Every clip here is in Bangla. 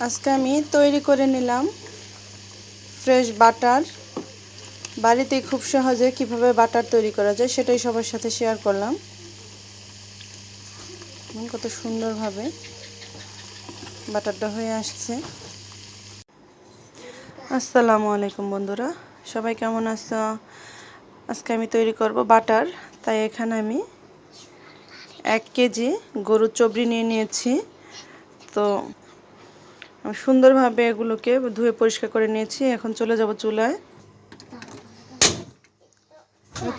আজকে আমি তৈরি করে নিলাম ফ্রেশ বাটার। বাড়িতে খুব সহজে কিভাবে বাটার তৈরি করা যায় সেটাই সবার সাথে শেয়ার করলাম। কত সুন্দরভাবে বাটারটা হয়ে আসছে। আসসালামু আলাইকুম বন্ধুরা, সবাই কেমন আছো? আজকে আমি তৈরি করব বাটার। তাই এখানে আমি 1 কেজি গরুর চবড়ি নিয়ে নিয়েছি। তো আমি সুন্দরভাবে এগুলোকে ধুয়ে পরিষ্কার করে নিয়েছি। এখন চলে যাব চুলায়।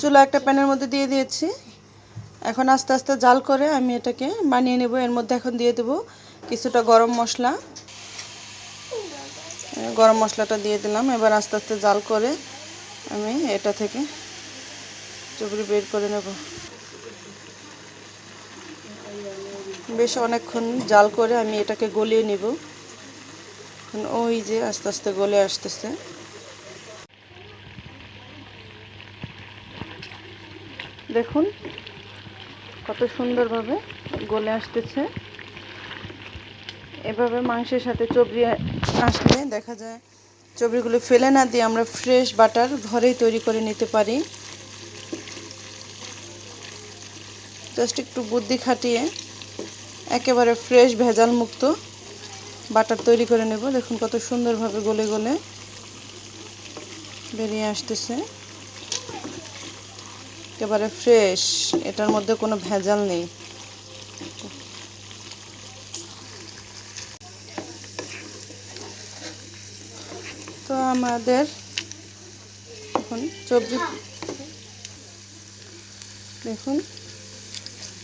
চুলা একটা প্যানের মধ্যে দিয়ে দিয়েছি। এখন আস্তে আস্তে জাল করে আমি এটাকে বানিয়ে নেব। এর মধ্যে এখন দিয়ে দেব কিছুটা গরম মশলা। গরম মশলাটা দিয়ে দিলাম। এবার আস্তে আস্তে জাল করে আমি এটা থেকে চবড়ি বের করে নেব। বেশ অনেকক্ষণ জাল করে আমি এটাকে গলিয়ে নেব। ওই যে আস্তে আস্তে গলে আসতেছে। দেখুন কত সুন্দরভাবে গলে আসতেছে। এভাবে মাংসের সাথে চবড়ি আসলে দেখা যায় চবড়িগুলো ফেলে না দিয়ে আমরা ফ্রেশ বাটার ঘরেই তৈরি করে নিতে পারি। জাস্ট একটু বুদ্ধি খাটিয়ে একেবারে ফ্রেশ ভেজাল মুক্ত বাটার তৈরি করে নেব। দেখুন কত সুন্দরভাবে গলে গলে বেরিয়ে আসতেছে। একেবারে ফ্রেশ, এটার মধ্যে কোনো ভেজাল নেই। তো আমাদের এখন চবড়ি দেখুন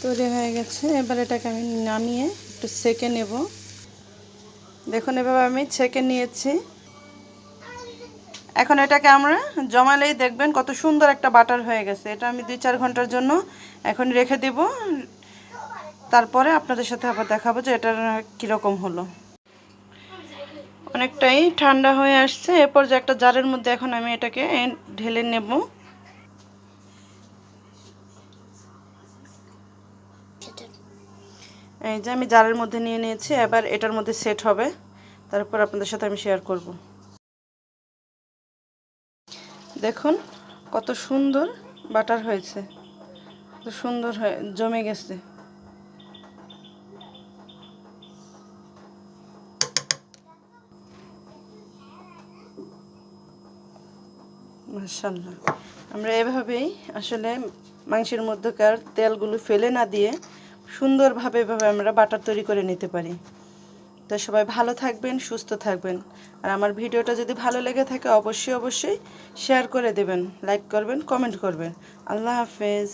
তৈরি হয়ে গেছে। এবার এটাকে আমি নামিয়ে একটু সেকে নেব। দেখুন এভাবে আমি ছেঁকে নিয়েছি। এখন এটাকে আমরা জমালেই দেখবেন কত সুন্দর একটা বাটার হয়ে গেছে। এটা আমি 2-4 ঘন্টার জন্য এখন রেখে দেব। তারপরে আপনাদের সাথে আবার দেখাবো যে এটার কীরকম হলো। অনেকটাই ঠান্ডা হয়ে আসছে। এরপর যে একটা জারের মধ্যে এখন আমি এটাকে ঢেলে নেব। এই যে আমি জারের মধ্যে নিয়ে নিয়েছি। এবার এটার মধ্যে সেট হবে, তারপর আপনাদের সাথে আমি শেয়ার করব। দেখুন কত সুন্দর বাটার হয়েছে, কত সুন্দর হয়ে জমে গেছে। মাশাআল্লাহ। আমরা এভাবেই আসলে মাংসের মধ্যকার তেলগুলো ফেলে না দিয়ে সুন্দরভাবে এভাবে আমরা বাটার তৈরি করে নিতে পারি। তো সবাই ভালো থাকবেন, সুস্থ থাকবেন। আর আমার ভিডিওটা যদি ভালো লেগে থাকে অবশ্যই শেয়ার করে দেবেন, লাইক করবেন, কমেন্ট করবেন। আল্লাহ হাফেজ।